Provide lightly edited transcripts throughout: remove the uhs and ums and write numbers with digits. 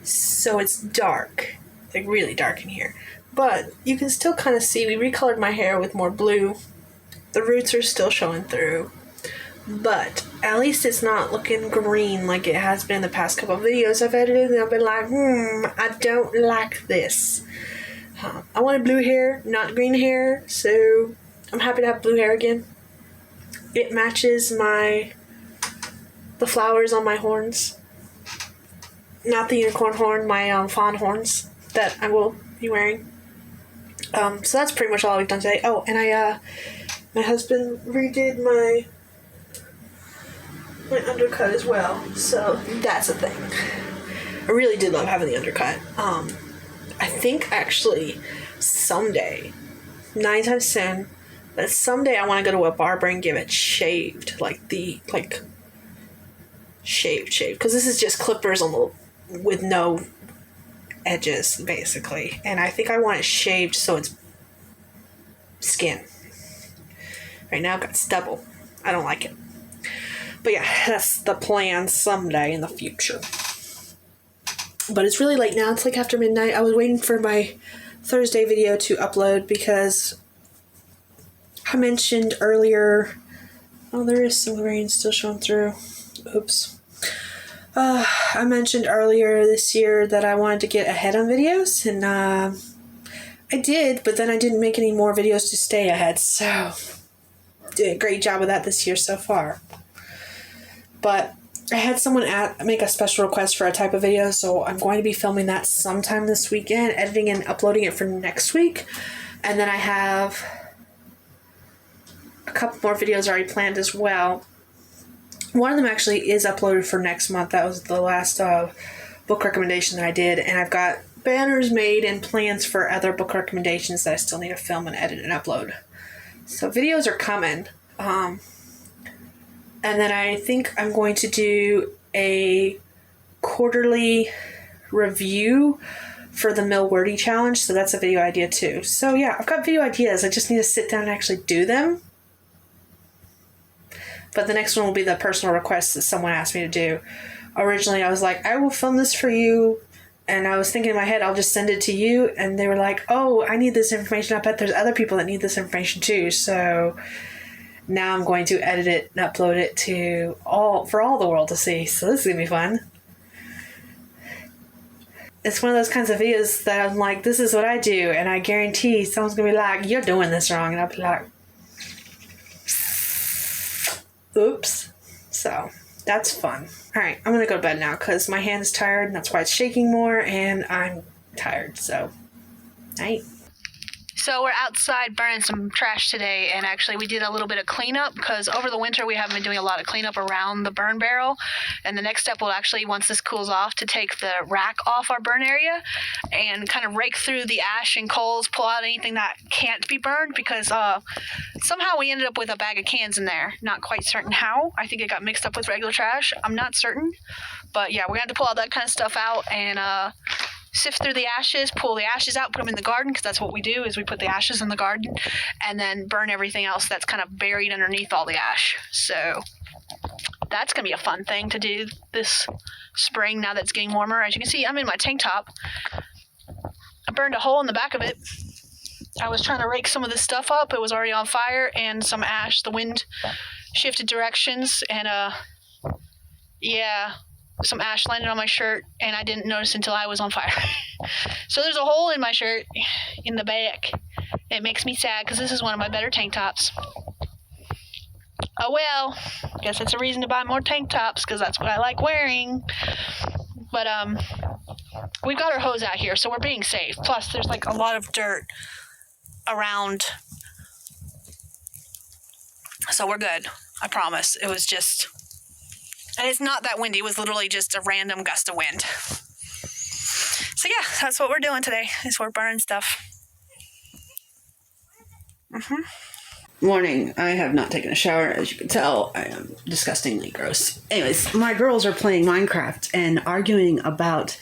so it's dark, like really dark in here. But you can still kind of see, we recolored my hair with more blue. The roots are still showing through. But at least it's not looking green like it has been the past couple of videos I've edited, and I've been like, I don't like this. I wanted blue hair, not green hair, so I'm happy to have blue hair again. It matches the flowers on my horns. Not the unicorn horn, my fawn horns that I will be wearing. So that's pretty much all we've done today. Oh, and my husband redid my undercut as well, so that's a thing. I really did love having the undercut. I think actually someday, 9 times soon, that someday I want to go to a barber and give it shaved, shaved, because this is just clippers with no edges, basically, and I think I want it shaved so it's skin. Right now I've got stubble. I don't like it. But yeah, that's the plan someday in the future. But it's really late now. It's like after midnight. I was waiting for my Thursday video to upload because I mentioned earlier... Oh, there is some rain still showing through. Oops. I mentioned earlier this year that I wanted to get ahead on videos, and I did, but then I didn't make any more videos to stay ahead, so did a great job of that this year so far. But I had someone make a special request for a type of video, so I'm going to be filming that sometime this weekend, editing and uploading it for next week. And then I have a couple more videos already planned as well. One of them actually is uploaded for next month. That was the last book recommendation that I did, and I've got banners made and plans for other book recommendations that I still need to film and edit and upload. So videos are coming. And then I think I'm going to do a quarterly review for the Mill Wordy Challenge. So that's a video idea too. So yeah, I've got video ideas. I just need to sit down and actually do them. But the next one will be the personal request that someone asked me to do. Originally, I was like, I will film this for you. And I was thinking in my head, I'll just send it to you. And they were like, oh, I need this information. I bet there's other people that need this information too. So... now I'm going to edit it and upload it for all the world to see. So this is going to be fun. It's one of those kinds of videos that I'm like, this is what I do. And I guarantee someone's going to be like, you're doing this wrong. And I'll be like, oops. So that's fun. All right, I'm going to go to bed now because my hand is tired and that's why it's shaking more. And I'm tired. So night. So we're outside burning some trash today, and actually we did a little bit of cleanup because over the winter we haven't been doing a lot of cleanup around the burn barrel. And the next step will actually, once this cools off, to take the rack off our burn area and kind of rake through the ash and coals, pull out anything that can't be burned, because somehow we ended up with a bag of cans in there. Not quite certain how. I think it got mixed up with regular trash. I'm not certain. But yeah, we're going to have to pull all that kind of stuff out and sift through the ashes, pull the ashes out, put them in the garden, because that's what we do, is we put the ashes in the garden, and then burn everything else that's kind of buried underneath all the ash. So that's going to be a fun thing to do this spring now that it's getting warmer. As you can see, I'm in my tank top. I burned a hole in the back of it. I was trying to rake some of this stuff up. It was already on fire, and some ash. The wind shifted directions, and yeah, some ash landed on my shirt, and I didn't notice until I was on fire. So there's a hole in my shirt in the back. It makes me sad because this is one of my better tank tops. Oh well, guess it's a reason to buy more tank tops because that's what I like wearing. But we've got our hose out here, so we're being safe. Plus, there's like a lot of dirt around, so we're good. I promise. It was just... and it's not that windy. It was literally just a random gust of wind. So yeah, that's what we're doing today, is we're burning stuff. Morning. I have not taken a shower. As you can tell, I am disgustingly gross. Anyways, my girls are playing Minecraft and arguing about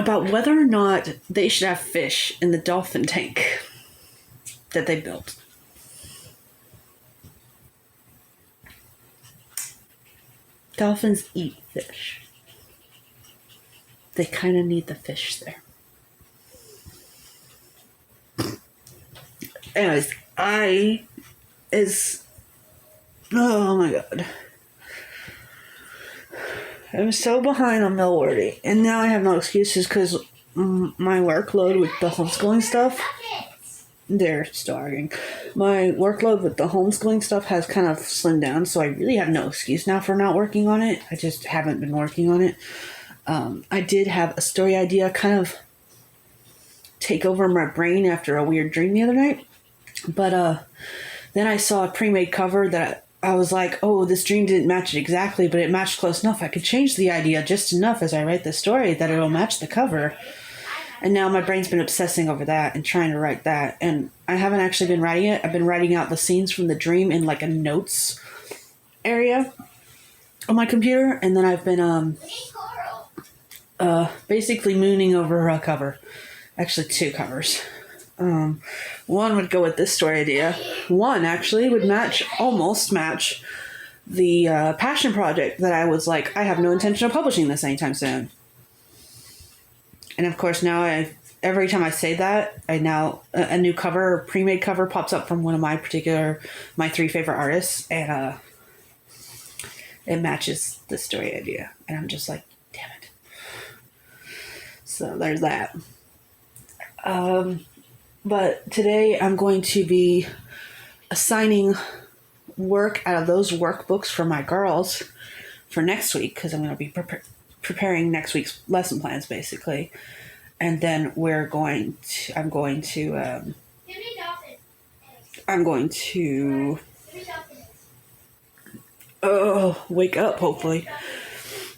whether or not they should have fish in the dolphin tank that they built. Dolphins eat fish. They kind of need the fish there. Anyways, oh my god. I'm so behind on Millworthy, and now I have no excuses because my workload with the homeschooling stuff, they're starting. My workload with the homeschooling stuff has kind of slimmed down, so I really have no excuse now for not working on it. I just haven't been working on it. I did have a story idea kind of take over my brain after a weird dream the other night, but then I saw a pre-made cover that I was like, oh, this dream didn't match it exactly, but it matched close enough. I could change the idea just enough as I write the story that it'll match the cover. And now my brain's been obsessing over that and trying to write that. And I haven't actually been writing it. I've been writing out the scenes from the dream in like a notes area on my computer. And then I've been basically mooning over a cover. Actually, 2 covers. One would go with this story idea. One actually would almost match the passion project that I was like, I have no intention of publishing this anytime soon. And of course now every time I say that, a new cover, pre-made cover pops up from one of my 3 favorite artists, and it matches the story idea. And I'm just like, damn it. So there's that. But today I'm going to be assigning work out of those workbooks for my girls for next week, because I'm going to be preparing next week's lesson plans basically. And then I'm going to wake up hopefully.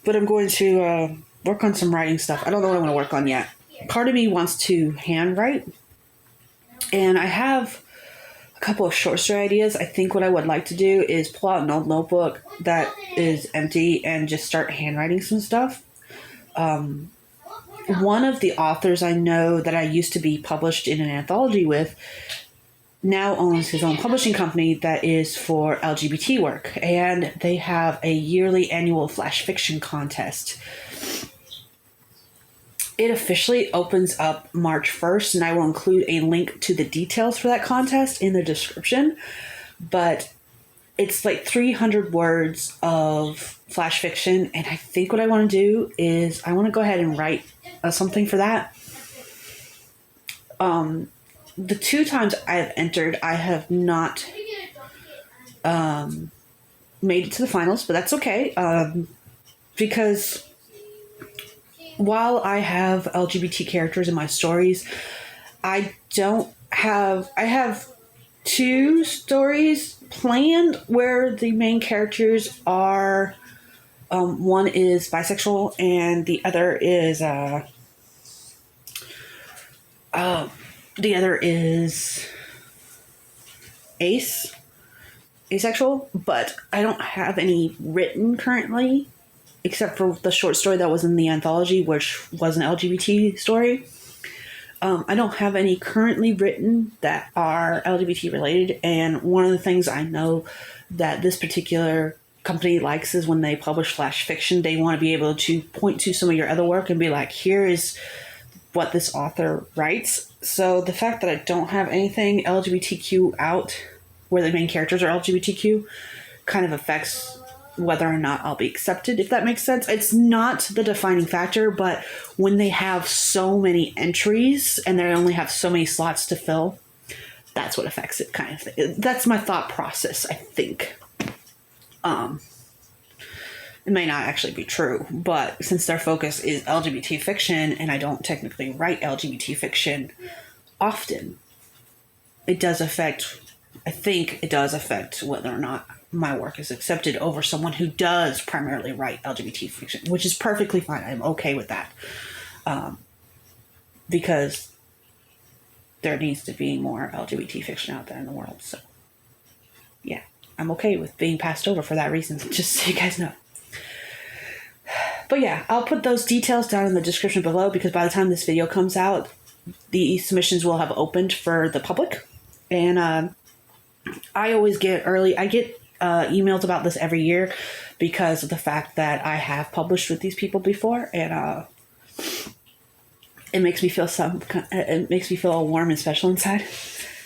But I'm going to work on some writing stuff. I don't know what I want to work on yet. Part of me wants to handwrite. And I have a couple of short story ideas. I think what I would like to do is pull out an old notebook that is empty and just start handwriting some stuff. One of the authors I know that I used to be published in an anthology with now owns his own publishing company that is for LGBT work. And they have a yearly annual flash fiction contest. It officially opens up March 1st, and I will include a link to the details for that contest in the description. But it's like 300 words of flash fiction, and I think what I want to do is I want to go ahead and write something for that. The 2 times I have entered, I have not made it to the finals, but that's okay, because while I have LGBT characters in my stories, I have 2 stories planned where the main characters are, one is bisexual and the other is asexual, but I don't have any written currently, except for the short story that was in the anthology, which was an LGBT story. I don't have any currently written that are LGBT related, and one of the things I know that this particular company likes is when they publish flash fiction, they want to be able to point to some of your other work and be like, here is what this author writes. So the fact that I don't have anything LGBTQ out where the main characters are LGBTQ kind of affects whether or not I'll be accepted, if that makes sense. It's not the defining factor, but when they have so many entries and they only have so many slots to fill, that's what affects it, kind of thing. That's my thought process, I think. It may not actually be true, but since their focus is LGBT fiction and I don't technically write LGBT fiction often, I think it does affect whether or not my work is accepted over someone who does primarily write LGBT fiction, which is perfectly fine. I'm okay with that. Because there needs to be more LGBT fiction out there in the world. So, yeah, I'm okay with being passed over for that reason, just so you guys know. But yeah, I'll put those details down in the description below, because by the time this video comes out, the submissions will have opened for the public. And I always get emails about this every year because of the fact that I have published with these people before, and it makes me feel warm and special inside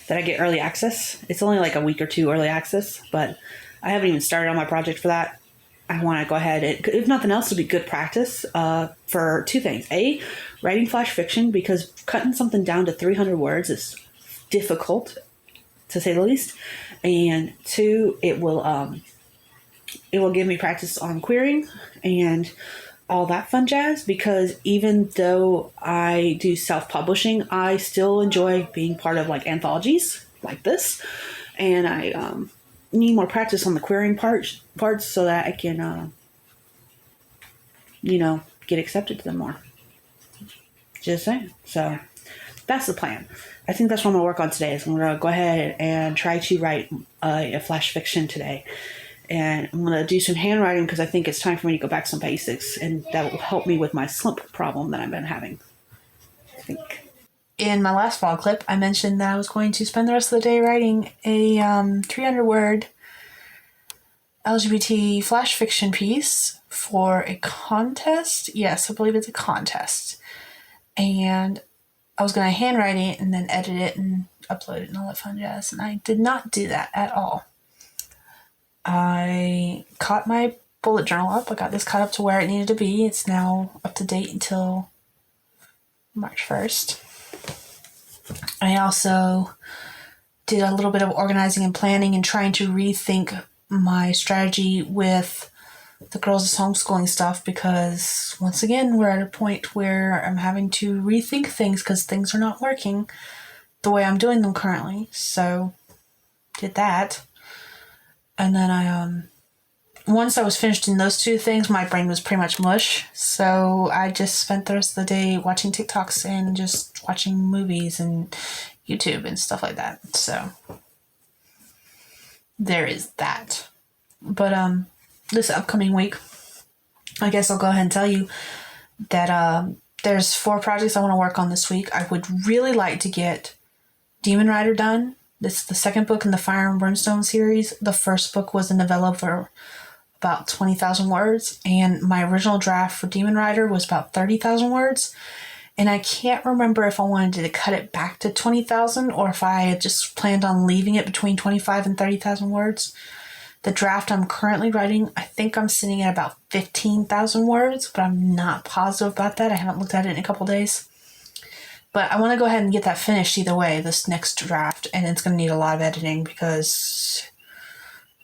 that I get early access. It's only like a week or two early access, but I haven't even started on my project for that. I want to go ahead and, if nothing else, it'll be good practice for two things. A, writing flash fiction, because cutting something down to 300 words is difficult, to say the least. And two, it will give me practice on querying and all that fun jazz, because even though I do self-publishing, I still enjoy being part of like anthologies like this. And I need more practice on the querying parts so that I can, get accepted to them more. Just saying. So that's the plan. I think that's what I'm going to work on today. Is I'm going to go ahead and try to write a flash fiction today. And I'm going to do some handwriting because I think it's time for me to go back to some basics. And that will help me with my slump problem that I've been having, I think. In my last vlog clip, I mentioned that I was going to spend the rest of the day writing a 300-word LGBT flash fiction piece for a contest. Yes, I believe it's a contest. And I was going to handwrite it and then edit it and upload it and all that fun jazz. And I did not do that at all. I caught my bullet journal up. I got this caught up to where it needed to be. It's now up to date until March 1st. I also did a little bit of organizing and planning and trying to rethink my strategy with the girls' homeschooling stuff, because once again, we're at a point where I'm having to rethink things because things are not working the way I'm doing them currently. So did that. And then once I was finished in those two things, my brain was pretty much mush. So I just spent the rest of the day watching TikToks and just watching movies and YouTube and stuff like that. So there is that. But this upcoming week, I guess I'll go ahead and tell you that there's 4 projects I want to work on this week. I would really like to get Demon Rider done. This is the second book in the Fire and Brimstone series. The first book was a novella for about 20,000 words, and my original draft for Demon Rider was about 30,000 words. And I can't remember if I wanted to cut it back to 20,000 or if I had just planned on leaving it between 25 and 30,000 words. The draft I'm currently writing, I think I'm sitting at about 15,000 words, but I'm not positive about that. I haven't looked at it in a couple days. But I want to go ahead and get that finished either way, this next draft, and it's going to need a lot of editing because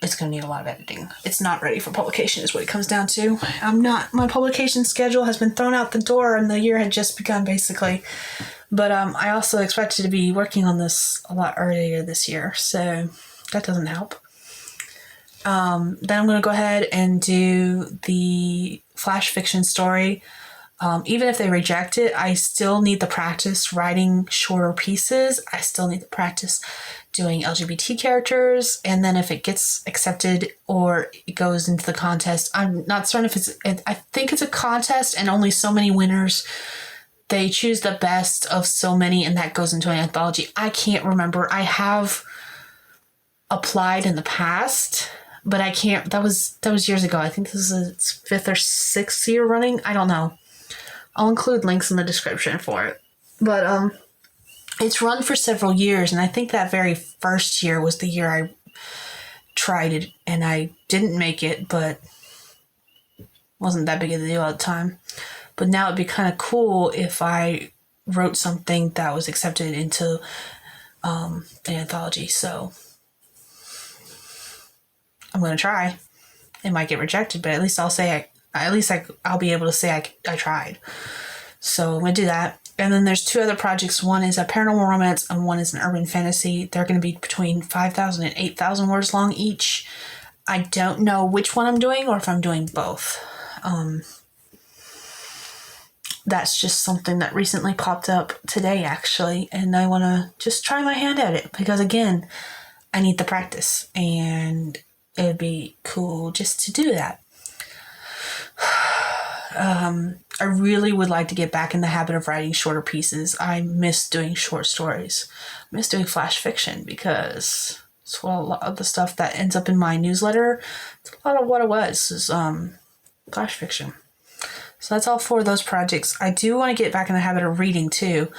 it's going to need a lot of editing. It's not ready for publication is what it comes down to. My publication schedule has been thrown out the door and the year had just begun basically. But I also expected to be working on this a lot earlier this year, so that doesn't help. Then I'm going to go ahead and do the flash fiction story. Even if they reject it, I still need the practice writing shorter pieces. I still need the practice doing LGBT characters. And then if it gets accepted or it goes into the contest, I'm not certain if I think it's a contest and only so many winners. They choose the best of so many and that goes into an anthology. I can't remember. I have applied in the past, but I can't. That was years ago. I think this is its 5th or 6th year running. I don't know. I'll include links in the description for it. But it's run for several years, and I think that very first year was the year I tried it, and I didn't make it, but wasn't that big of a deal at the time. But now it'd be kind of cool if I wrote something that was accepted into an anthology. So I'm going to try. It might get rejected, but at least I'll be able to say I tried. So I'm going to do that. And then there's 2 other projects. One is a paranormal romance and one is an urban fantasy. They're going to be between 5,000 and 8,000 words long each. I don't know which one I'm doing or if I'm doing both. That's just something that recently popped up today, actually. And I want to just try my hand at it because, again, I need the practice. And it would be cool just to do that. I really would like to get back in the habit of writing shorter pieces. I miss doing short stories. I miss doing flash fiction because So a lot of the stuff that ends up in my newsletter, it's a lot of what it was is flash fiction. So that's all 4 of those projects. I do want to get back in the habit of reading too,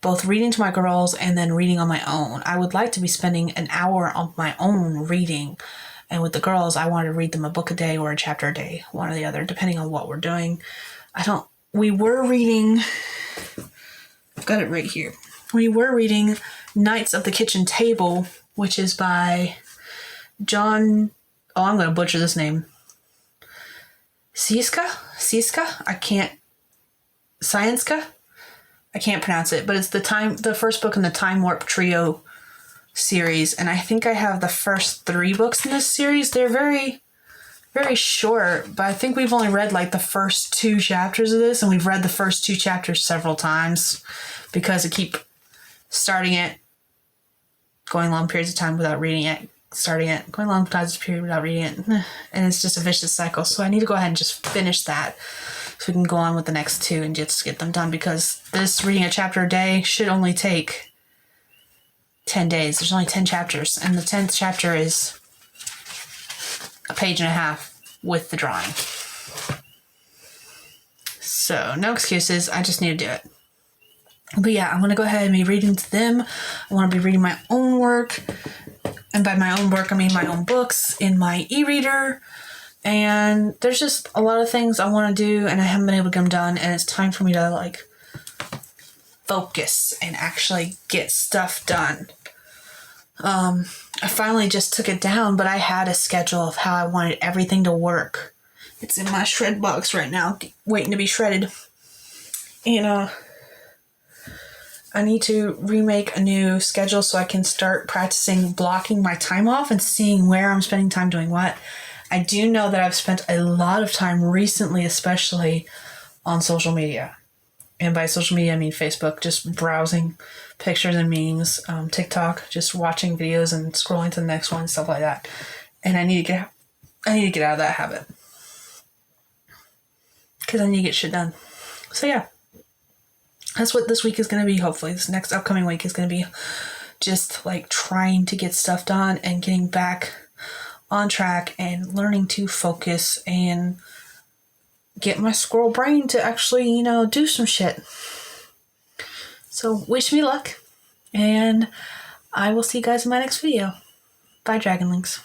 both reading to my girls and then reading on my own. I would like to be spending an hour on my own reading. And with the girls, I want to read them a book a day or a chapter a day, one or the other, depending on what we're doing. We were reading, I've got it right here. We were reading Knights of the Kitchen Table, which is by John, I'm going to butcher this name. Scienska? I can't pronounce it, but it's the first book in the Time Warp Trio series, and I think I have the first 3 books in this series. They're very, very short, but I think we've only read like the first 2 chapters of this, and we've read the first 2 chapters several times because I keep starting it, going long periods of time without reading it, starting it, going long periods of period without reading it, and it's just a vicious cycle. So I need to go ahead and just finish that so we can go on with the next 2 and just get them done, because this reading a chapter a day should only take 10 days. There's only 10 chapters, and the 10th chapter is a page and a half with the drawing. So no excuses. I just need to do it. But yeah, I'm going to go ahead and be reading to them. I want to be reading my own work. And by my own work, I mean my own books in my e-reader. And there's just a lot of things I want to do, and I haven't been able to get them done. And it's time for me to focus and actually get stuff done. I finally just took it down, but I had a schedule of how I wanted everything to work. It's in my shred box right now, waiting to be shredded. And I need to remake a new schedule so I can start practicing blocking my time off and seeing where I'm spending time doing what. I do know that I've spent a lot of time recently, especially on social media. And by social media, I mean Facebook, just browsing pictures and memes, TikTok, just watching videos and scrolling to the next one, stuff like that. And I need to get out of that habit, because I need to get shit done. So yeah, that's what this week is going to be. Hopefully this next upcoming week is going to be just trying to get stuff done and getting back on track and learning to focus and get my squirrel brain to actually, do some shit. So wish me luck, and I will see you guys in my next video. Bye, Dragonlings.